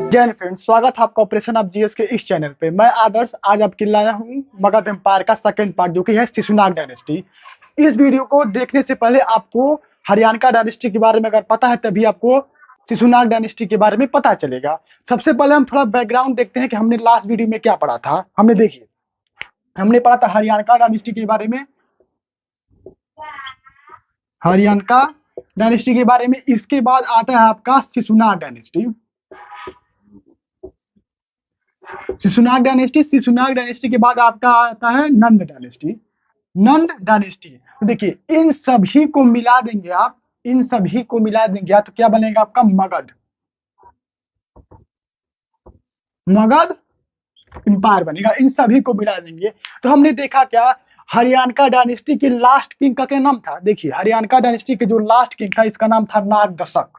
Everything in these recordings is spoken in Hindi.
जय हिंद फ्रेंड्स, स्वागत है आपका ऑपरेशन ऑफ जीएस के इस चैनल पे। मैं आदर्श आज आपके लाया हूँ मगध एम्पायर का सेकंड पार्ट, जो कि है शिशुनाग डायनेस्टी। इस वीडियो को देखने से पहले आपको हरियाणा डायनेस्टी के बारे में अगर पता है तभी आपको शिशुनाग डायनेस्टी के बारे में पता चलेगा। सबसे पहले हम थोड़ा बैकग्राउंड देखते हैं कि हमने लास्ट वीडियो में क्या पढ़ा था। हमने पढ़ा था हरियाणा डायनेस्टी के बारे में, हरियाणा डायनेस्टी के बारे में। इसके बाद आता है आपका शिशुनाग डायनेस्टी। शिशुनाग डायनेस्टी के बाद आपका आता है नंद डायनेस्टी। नंद डायनेस्टी, तो देखिए इन सभी को मिला देंगे आप, तो क्या बनेगा आपका मगध एम्पायर बनेगा। इन सभी को मिला देंगे तो हमने देखा क्या, हरियाणा डायनेस्टी के लास्ट किंग का क्या नाम था। देखिए हरियाणा डायनेस्टी के जो लास्ट किंग था इसका नाम था नाग दशक।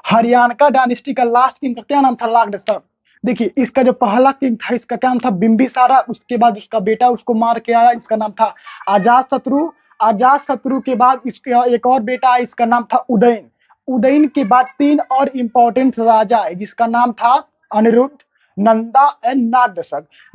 हरियाणा डायनेस्टी का लास्ट किंग का क्या नाम था, नाग दशक। देखिए इसका जो पहला किंग था इसका क्या नाम था, बिंबिसारा। उसके बाद उसका बेटा उसको मार के आया, इसका नाम था अजात शत्रु के बाद इसका एक और बेटा है, इसका नाम था उदयन के बाद तीन और इंपॉर्टेंट राजा है जिसका नाम था अनिरुद्ध, नंदा एंड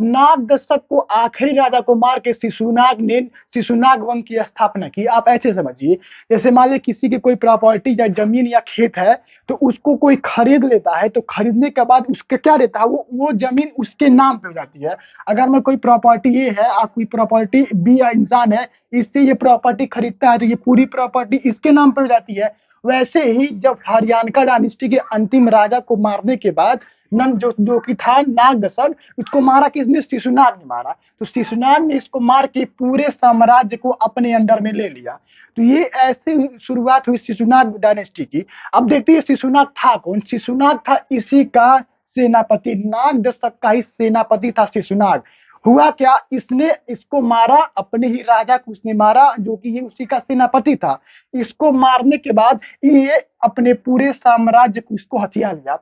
नागदशक को आखिरी राजा को मार के शिशुनाग ने शिशुनाग वंश की स्थापना की। आप ऐसे समझिए, जैसे मान लीजिए किसी की कोई प्रॉपर्टी या जमीन या खेत है तो उसको कोई खरीद लेता है, तो खरीदने के बाद उसके क्या रहता है, वो जमीन उसके नाम पे हो जाती है। अगर मैं कोई प्रॉपर्टी ए है और कोई प्रॉपर्टी बी या इंसान है, इससे ये प्रॉपर्टी खरीदता है तो ये पूरी प्रॉपर्टी इसके नाम पे हो जाती है। वैसे ही जब हरियाणा डायनेस्टी के अंतिम राजा को मारने के बाद नंद जो कि था नागदशक, उसको मारा किसने, शिशुनाग ने मारा। तो शिशुनाग ने इसको मार के पूरे साम्राज्य को अपने अंडर में ले लिया। तो ये ऐसे शुरुआत हुई शिशुनाग डायनेस्टी की। अब देखते हैं शिशुनाग था कौन। शिशुनाग था इसी का सेनापति, नागदशक का ही सेनापति था शिशुनाग। हुआ क्या, इसने इसको मारा, अपने ही राजा को उसने मारा जो कि ये उसी का सेनापति था। इसको मारने के बाद ये अपने पूरे साम्राज्य को इसको हथिया लिया।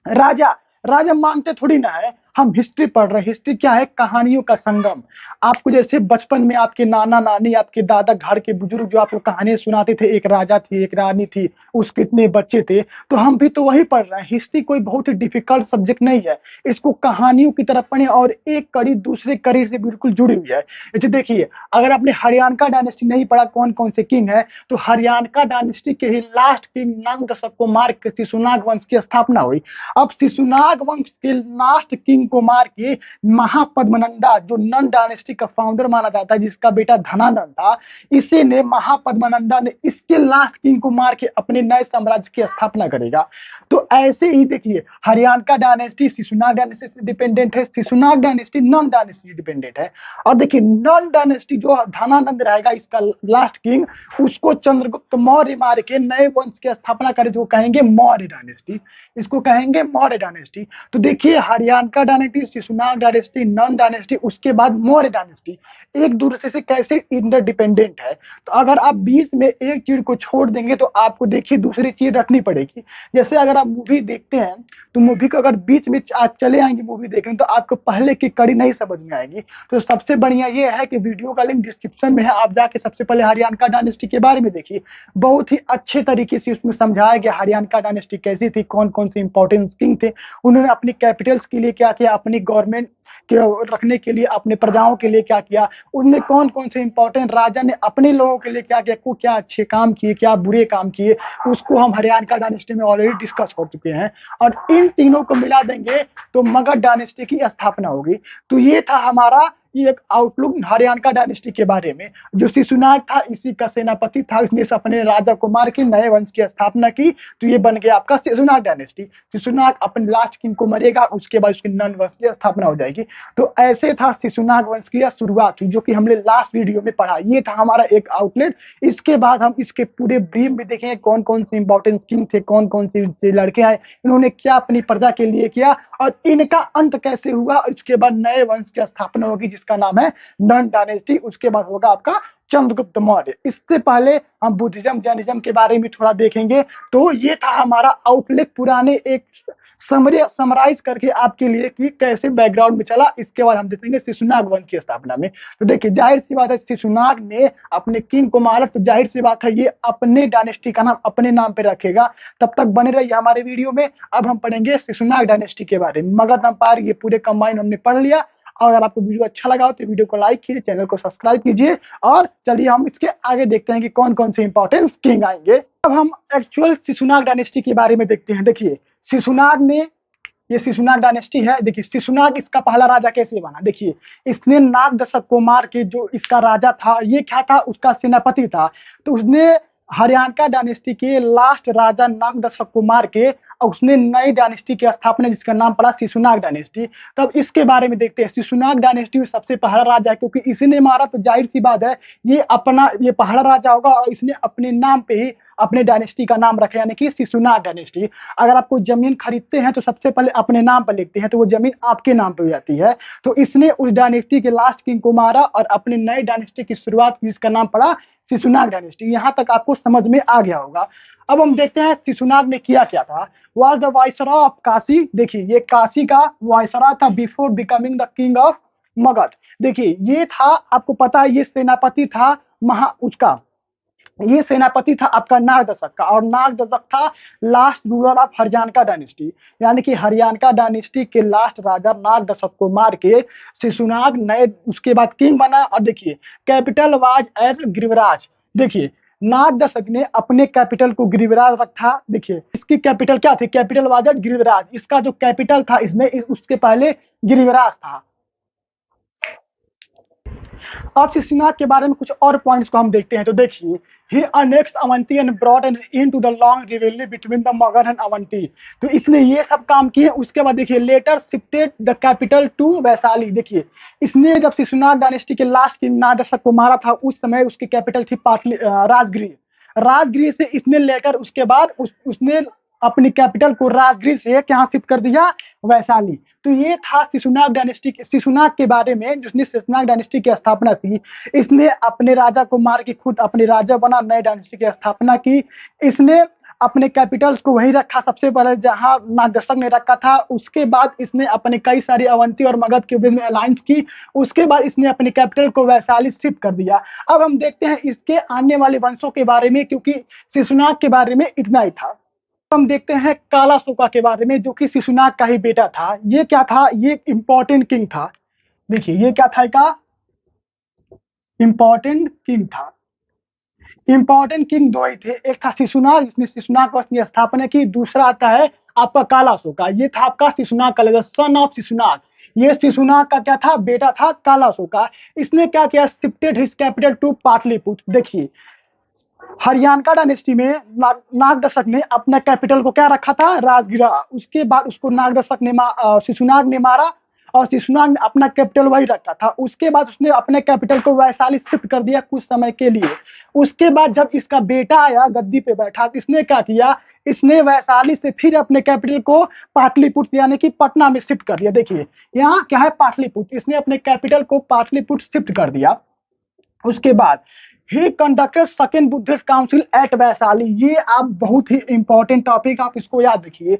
राजा राजा मानते थोड़ी ना है, हम हिस्ट्री पढ़ रहे हैं। हिस्ट्री क्या है, कहानियों का संगम। आपको जैसे बचपन में आपके नाना नानी, आपके दादा, घर के बुजुर्ग जो आपको कहानियां सुनाते थे, एक राजा थी एक रानी थी, उसके इतने बच्चे थे, तो हम भी तो वही पढ़ रहे हैं। हिस्ट्री कोई बहुत ही डिफिकल्ट सब्जेक्ट नहीं है, इसको कहानियों की तरफ पढ़े और एक कड़ी दूसरे कड़ी से बिल्कुल जुड़ी हुई है। जैसे देखिए, अगर आपने हरियाणा डायनेस्टी नहीं पढ़ा कौन कौन से किंग है, तो हरियाणा डायनेस्टी के ही लास्ट किंग नागदशक को मार के शिशुनाग वंश की स्थापना हुई। अब शिशुनाग वंश के लास्ट किंग को मार के महापद्मनंदा, जो नंद डायनेस्टी का फाउंडर माना जाता है, जिसका बेटा धनानंद था, इसी ने महापद्मनंदा ने इसके लास्ट किंग को मार के अपने नए साम्राज्य की स्थापना करेगा। तो ऐसे ही देखिए हरियाणा डायनेस्टी शिशुनाग डायनेस्टी से डिपेंडेंट है, शिशुनाग डायनेस्टी नंद डायनेस्टी डिपेंडेंट है। और देखिए नंद डायनेस्टी जो धनानंद रहेगा इसका लास्ट किंग, उसको चंद्रगुप्त मौर्य मार के नए वंश की स्थापना करे जो कहेंगे मौर्य डायनेस्टी, इसको कहेंगे मौर्य डायनेस्टी। तो देखिए हरियाणा डायनेस्टी, शिशुनाग डायनेस्टी, नंद डायनेस्टी, उसके बाद मौर्य डायनेस्टी एक दूसरे से कैसे इंटरडिपेंडेंट है। तो अगर आप बीच में एक चीज को छोड़ देंगे तो आपको देखिए दूसरी चीज रखनी पड़ेगी। जैसे अगर आप मूवी देखते हैं तो मूवी को अगर बीच में आप चले आएंगे मूवी देखने तो आपको पहले की कड़ी नहीं समझ में आएगी। तो सबसे बढ़िया ये है कि वीडियो का लिंक डिस्क्रिप्शन में है, आप जाके सबसे पहले हरियाणा डायनेस्टी के बारे में देखिए। बहुत ही अच्छे तरीके से उसमें समझाया गया हरियाणा डायनेस्टी कैसी थी, कौन कौन से इंपॉर्टेंट किंग थे, उन्होंने अपनी कैपिटल्स के लिए क्या किया, अपनी गवर्नमेंट के रखने के लिए अपने प्रजाओं के लिए क्या किया, उनमें कौन कौन से इंपॉर्टेंट राजा ने अपने लोगों के लिए क्या किया, को क्या अच्छे काम किए क्या बुरे काम किए, उसको हम हरियाणा डायनेस्टी में ऑलरेडी डिस्कस कर चुके हैं। और इन तीनों को मिला देंगे तो मगध डायनेस्टी की स्थापना होगी। तो ये था हमारा ये एक आउटलुक हरियाणा डायनेस्टी के बारे में। जो शिशुनाग था इसी का सेनापति था, इसने अपने राजा को मार के नए वंश की स्थापना की, तो ये बन गया आपका शिशुनाग डायनेस्टी। शिशुनाग अपने लास्ट किंग को मरेगा, उसके बाद उसके नंद वंश की स्थापना हो जाएगी। तो ऐसे था शिशुनाग वंश की शुरुआत हुई, जो कि हमने लास्ट वीडियो में पढ़ा। ये था हमारा एक आउटलेट। इसके बाद हम इसके पूरे ब्रीफ में देखेंगे कौन कौन से इंपॉर्टेंट किंग थे, कौन कौन से लड़के हैं, इन्होंने क्या अपनी प्रजा के लिए किया और इनका अंत कैसे हुआ, और इसके बाद नए वंश की स्थापना होगी जिसका नाम है नन डायनेस्टी, उसके बाद होगा आपका चंद्रगुप्त मौर्य। इससे पहले हम बुद्धिज्म जैनिज्म के बारे में थोड़ा देखेंगे। तो ये था हमारा आउटलुक, पुराने एक समराइज करके आपके लिए कि कैसे बैकग्राउंड में चला। इसके बाद हम देखेंगे शिशुनाग वंश की स्थापना में। तो देखिए जाहिर सी बात है, शिशुनाग ने अपने किंग को मारा, तो जाहिर सी बात है ये अपने डायनेस्टी का नाम अपने नाम पे रखेगा। तब तक बने रहिए हमारे वीडियो में। अब हम पढ़ेंगे शिशुनाग डायनेस्टी के बारे में। मगध एम्पायर ये पूरे कंबाइन हमने पढ़ लिया। और अगर आपको वीडियो अच्छा लगा हो तो वीडियो को लाइक कीजिए, चैनल को सब्सक्राइब कीजिए। और चलिए हम इसके आगे देखते हैं कि कौन कौन से इंपॉर्टेंट किंग आएंगे। अब हम एक्चुअल शिशुनाग डायनेस्टी के बारे में देखते हैं। देखिए शिशुनाग ने, ये शिशुनाग डायनेस्टी है। देखिए शिशुनाग इसका पहला राजा कैसे बना। देखिए इसने नाग दशक को मार के, जो इसका राजा था ये क्या था, उसका सेनापति था। तो उसने हरियाणा डायनेस्टी के लास्ट राजा नाग दशक को मार के और उसने नई डायनेस्टी की स्थापना, जिसका नाम पड़ा शिशुनाग डायनेस्टी। तब इसके बारे में देखते हैं। शिशुनाग डायनेस्टी में सबसे पहला राजा है, क्योंकि इसने मारा तो जाहिर सी बात है ये पहला राजा होगा और इसने अपने नाम पे ही अपने डायनेस्टी का नाम रखा, यानी कि शिशुनाग डायनेस्टी। अगर आप कोई जमीन खरीदते हैं तो सबसे पहले अपने नाम पर लिखते हैं, तो वो जमीन आपके नाम पे हो जाती है। तो इसने उस डायनेस्टी के लास्ट किंग को मारा और अपनी नई डायनेस्टी की शुरुआत की, जिसका नाम पड़ा शिशुनाग डायनेस्टी। यहाँ तक आपको समझ में आ गया होगा। अब हम देखते हैं शिशुनाग ने किया क्या था। Was the viceroy of Kashi. देखिए ये काशी का वाइसरॉय था before becoming the king of Magadh. देखिए ये था, आपको पता है ये सेनापति था उसका, ये सेनापति था आपका नाग दशक का। और नाग दशक था last ruler of Haryana dynasty, यानी कि हरियाणा डायनेस्टी के लास्ट राजा नाग दशक को मार के शिशुनाग नए उसके बाद किंग बना। और देखिए कैपिटल वाज एट गिरिवराज। देखिए नाग दशक ने अपने कैपिटल को गिरिवराज रखा। देखिए इसकी कैपिटल क्या थी, कैपिटल वाज एट गिरिवराज। इसका जो कैपिटल था इसमें उसके पहले गिरिवराज था। अब शिशुनाग के बारे में कुछ और पॉइंट्स को हम देखते हैं। तो देखिए he annexed Avanti and brought an end to the long rivalry between the Magadha and Avanti. तो इसने ये सब काम किए। उसके बाद देखिए later shifted the capital to Vaishali. देखिए इसने जब शिशुनाग डायनेस्टी के लास्ट किंग नाग दशक को मारा था, उस समय उसकी कैपिटल थी राजगृह। राजगृह से इसने लेकर उसके बाद उसने अपनी कैपिटल को राजगृह से क्या शिफ्ट कर दिया, वैशाली। तो ये था शिशुनाग डायनेस्टी, शिशुनाग के बारे में, जिसने शिशुनाग डायनेस्टी की स्थापना की। इसने अपने राजा को मार के खुद अपने राजा बना, नए डायनेस्टी की स्थापना की। इसने अपने कैपिटल्स को वहीं रखा सबसे पहले जहां नाग दशक ने रखा था। उसके बाद इसने अपने कई सारी अवंती और मगध के बीच में अलायंस की। उसके बाद इसने अपनी कैपिटल को वैशाली शिफ्ट कर दिया। अब हम देखते हैं इसके आने वाले वंशों के बारे में, क्योंकि शिशुनाग के बारे में इतना ही था। हम देखते हैं कालाशोका के बारे में, जो कि शिशुनाग का ही बेटा था। ये क्या था, ये इंपॉर्टेंट किंग था। देखिए ये क्या था, का इंपॉर्टेंट किंग था। इंपॉर्टेंट किंग दो ही थे, एक था शिशुनाग, जिसने शिशुनाग वंश की स्थापना की। दूसरा आता है आपका कालाशोका, ये था आपका शिशुनाग का सन ऑफ शिशुनाग। ये शिशुनाग का क्या था, बेटा था कालाशोका। इसने क्या किया, shifted his capital to Pataliputra. देखिए हरियाणा डायनेस्टी में नाग दशक ने अपना कैपिटल को क्या रखा था, राजगिरा। उसके बाद उसको नाग दशक ने शिशुनाग ने मारा और शिशुनाग ने अपना कैपिटल वही रखा था। उसके बाद उसने अपने कैपिटल को वैशाली शिफ्ट कर दिया कुछ समय के लिए। उसके बाद जब इसका बेटा आया गद्दी पे बैठा, तो इसने क्या किया, इसने वैशाली से फिर अपने कैपिटल को पाटलिपुत्र यानी कि पटना में शिफ्ट कर दिया। देखिए यहाँ क्या है, पाटलिपुत्र। इसने अपने कैपिटल को पाटलिपुत्र शिफ्ट कर दिया। उसके बाद he conducted second Buddhist council at Vaishali. ये आप बहुत ही इंपॉर्टेंट टॉपिक, आप इसको याद रखिए।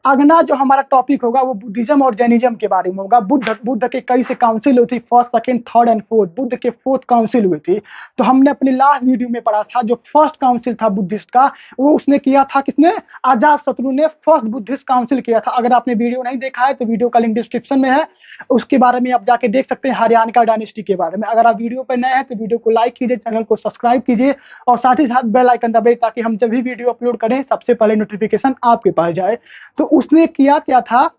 अगला जो हमारा टॉपिक होगा वो बुद्धिज्म और जैनिज्म के बारे में होगा। बुद्ध के कई से काउंसिल हुई थी, first, second, third and fourth. Buddha के फोर्थ काउंसिल हुई थी। तो हमने अपनी लास्ट वीडियो में पढ़ा था जो फर्स्ट काउंसिल था बुद्धिस्ट का, वो उसने किया था किसने, अजात शत्रु ने फर्स्ट बुद्धिस्ट काउंसिल किया था। अगर आपने वीडियो नहीं देखा है तो वीडियो का लिंक डिस्क्रिप्शन में है, उसके बारे में आप जाके देख सकते हैं, हरियाणा डायनेस्टी के बारे में। अगर आप वीडियो पर नए हैं तो वीडियो को लाइक कीजिए, चैनल को सब्सक्राइब कीजिए और साथ ही साथ बेल आइकन दबाइए, ताकि हम जब भी वीडियो अपलोड करें सबसे पहले नोटिफिकेशन आपके पास जाए। तो उसने किया क्या था,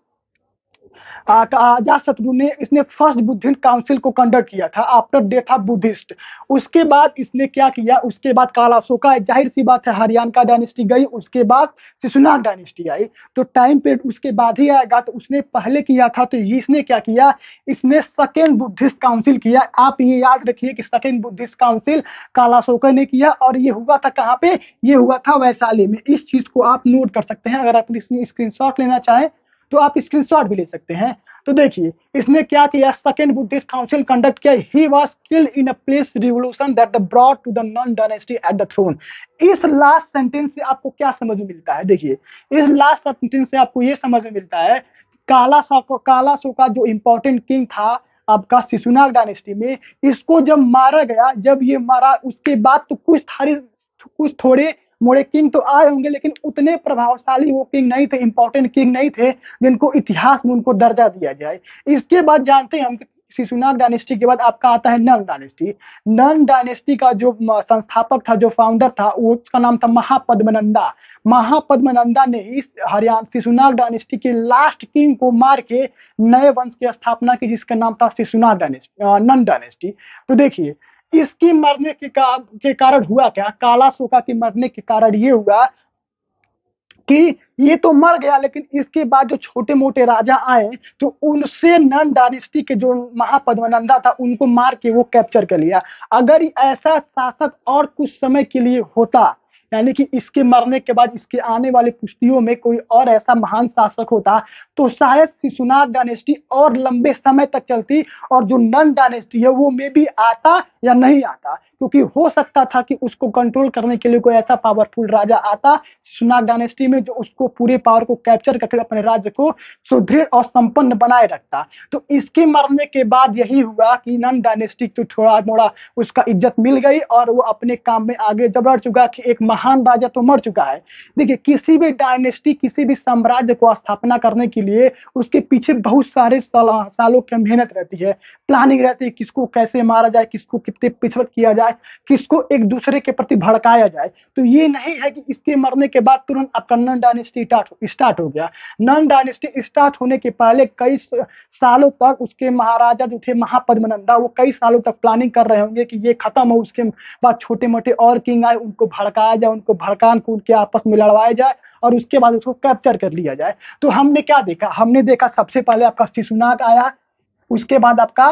अजात शत्रु ने, इसने फर्स्ट बुद्धिस्ट काउंसिल को कंडक्ट किया था आफ्टर डेथ ऑफ बुद्धिस्ट। उसके बाद इसने क्या किया, उसके बाद कालाशोका, जाहिर सी बात है हरियाणा डायनेस्टी गई, उसके बाद शिशुनाग डायनेस्टी आई। तो टाइम पीरियड उसके बाद ही आएगा। तो उसने पहले किया था, तो इसने क्या किया, इसने सेकेंड बुद्धिस्ट काउंसिल किया। आप ये याद रखिए कि सेकेंड बुद्धिस्ट काउंसिल कालाशोका ने किया और ये हुआ था कहाँ पे, ये हुआ था वैशाली में। इस चीज को आप नोट कर सकते हैं। अगर आप इसमें स्क्रीनशॉट लेना चाहें तो आप स्क्रीनशॉट भी ले सकते हैं। तो देखिए इसने क्या किया, सेकंड बुद्धिस्ट काउंसिल कंडक्ट किया, he was killed in a palace revolution that the brought to the Nanda dynasty at the throne. इस लास्ट सेंटेंस से आपको क्या समझ में मिलता है? देखिए इस लास्ट सेंटेंस से आपको ये समझ में मिलता है, काला शोका जो इंपॉर्टेंट किंग था आपका शिशुनाग डायनेस्टी में, इसको जब मारा गया, जब ये मारा उसके बाद तो कुछ थोड़े मोड़े किंग तो आए होंगे, लेकिन उतने प्रभावशाली वो किंग नहीं थे, इंपॉर्टेंट किंग नहीं थे जिनको इतिहास में उनको दर्जा दिया जाए। इसके बाद जानते हैं हम शिशुनाग डायनेस्टी के बाद आपका आता है नन डायनेस्टी। नन डायनेस्टी का जो संस्थापक था, जो फाउंडर था, वो उसका नाम था महापद्मनंदा। महापद्मनंदा ने इस हरियाणा शिशुनाग डायनेस्टी के लास्ट किंग को मार के नए वंश की स्थापना की, जिसका नाम था शिशुनाग डायनेस्टी, नन डायनेस्टी। तो देखिए इसकी मरने के कारण हुआ क्या, काला शोका के मरने के कारण ये हुआ कि ये तो मर गया, लेकिन इसके बाद जो छोटे मोटे राजा आए तो उनसे नन डायनेस्टी के जो महापद्मनंदा था उनको मार के वो कैप्चर कर लिया। अगर ऐसा शासक और कुछ समय के लिए होता, यानी कि इसके मरने के बाद इसके आने वाली पुश्तियों में कोई और ऐसा महान शासक होता, तो शायद शिशुनाग डायनेस्टी और लंबे समय तक चलती, और जो नन डायनेस्टी है वो मे भी आता या नहीं आता, क्योंकि हो सकता था कि उसको कंट्रोल करने के लिए कोई ऐसा पावरफुल राजा आता शिशुनाग डायनेस्टी में, जो उसको पूरे पावर को कैप्चर करके अपने राज्य को सुदृढ़ और संपन्न बनाए रखता। तो इसके मरने के बाद यही हुआ कि नन डायनेस्टी को थोड़ा मोड़ा उसका इज्जत मिल गई और वो अपने काम में आगे बढ़ चुका कि एक महान राजा तो मर चुका है। देखिए किसी भी डायनेस्टी, किसी भी साम्राज्य को स्थापना करने के लिए उसके पीछे बहुत सारे सालों की मेहनत रहती है, प्लानिंग रहती है, किसको कैसे मारा जाए, किसको कितने पिछड़ किया जाए, किसको एक दूसरे के प्रति भड़काया जाए। तो ये नहीं है कि इसके मरने के बाद तुरंत आपका नन डायनेस्टी स्टार्ट हो गया। नन डायनेस्टी स्टार्ट होने के पहले कई सालों तक उसके महाराजा जो थे महापद्मनंदा, वो कई सालों तक प्लानिंग कर रहे होंगे कि ये खत्म हो, उसके बाद छोटे मोटे और किंग आए, उनको भड़काया जाए, उनको भड़कान कूद के आपस में लड़वाया जाए और उसके बाद उसको कैप्चर कर लिया जाए। तो हमने क्या देखा, हमने देखा सबसे पहले आपका शिशुनाग आया, उसके बाद आपका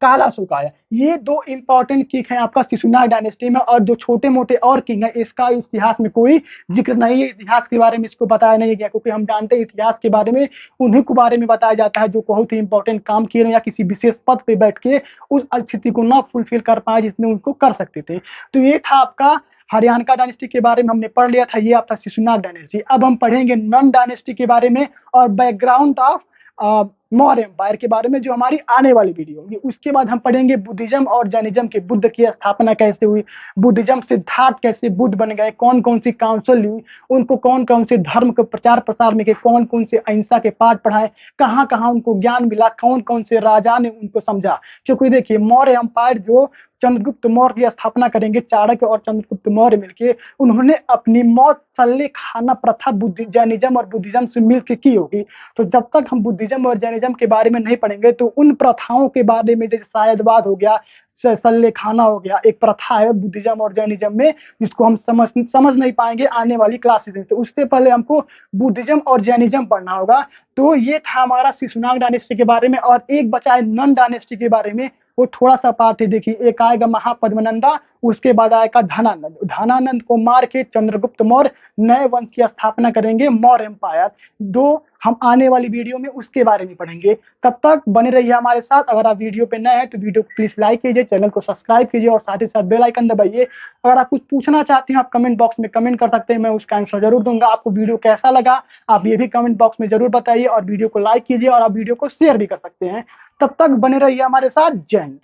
काला सूख आया। ये दो इंपॉर्टेंट किंग हैं आपका शिशुनाग डायनेस्टी में, और जो छोटे मोटे और किंग है इसका इतिहास में कोई जिक्र नहीं है, इतिहास के बारे में इसको बताया नहीं गया, क्योंकि हम जानते हैं इतिहास के बारे में उन्हीं के बारे में बताया जाता है जो बहुत ही इंपॉर्टेंट काम किए या किसी विशेष पद पे बैठ के उस स्थिति को ना फुलफिल कर पाए जिसमें उनको कर सकते थे। तो ये था आपका हरियाणा डायनेस्टी के बारे में हमने पढ़ लिया था, ये आपका शिशुनाग डायनेस्टी। अब हम पढ़ेंगे नन डायनेस्टी के बारे में और बैकग्राउंड ऑफ मौर्य एम्पायर के बारे में, जो हमारी आने वाली वीडियो होगी। उसके बाद हम पढ़ेंगे बुद्धिज्म और जैनिज्म के, बुद्ध की स्थापना कैसे हुई, बुद्धिज्म सिद्धार्थ कैसे बुद्ध बन गए, कौन कौन सी काउंसिल हुई, उनको कौन कौन से धर्म के प्रचार प्रसार में के, कौन कौन से अहिंसा के पाठ पढ़ाए, कहाँ कहाँ उनको ज्ञान मिला, कौन कौन से राजा ने उनको समझा। क्योंकि देखिए मौर्य एम्पायर जो चंद्रगुप्त मौर्य की स्थापना करेंगे, चाणक्य और चंद्रगुप्त मौर्य मिलके, उन्होंने अपनी मौत सल्ले खाना प्रथा जैनिज्म और बुद्धिज्म से मिलकर की होगी। तो जब तक हम बुद्धिज्म और जैनिज्म के बारे में नहीं पढ़ेंगे तो उन प्रथाओं के बारे में, जैसे शायदवाद हो गया, सल्ले खाना हो गया, एक प्रथा है बुद्धिज्म और जैनिज्म में जिसको हम समझ नहीं पाएंगे आने वाली क्लासेस में। तो उससे पहले हमको बुद्धिज्म और जैनिज्म पढ़ना होगा। तो ये था हमारा शिशुनाग डायनेस्टी के बारे में, और एक बचा है नन डायनेस्टी के बारे में, वो थोड़ा सा पार्ट है। देखिए एक आएगा महापद्मनंदा, उसके बाद आएगा धनानंद। धनानंद को मार के चंद्रगुप्त मौर्य नए वंश की स्थापना करेंगे, मौर्य एम्पायर। दो हम आने वाली वीडियो में उसके बारे में पढ़ेंगे। तब तक बने रहिए हमारे साथ। अगर आप वीडियो पे नए हैं तो वीडियो को प्लीज लाइक कीजिए, चैनल को सब्सक्राइब कीजिए और साथ ही साथ बेल आइकन दबाइए। अगर आप कुछ पूछना चाहते हैं आप कमेंट बॉक्स में कमेंट कर सकते हैं, मैं उसका आंसर जरूर दूंगा। आपको वीडियो कैसा लगा आप ये भी कमेंट बॉक्स में जरूर बताइए, और वीडियो को लाइक कीजिए और आप वीडियो को शेयर भी कर सकते हैं। तब तक बने रहिए हमारे साथ। जय हिंद।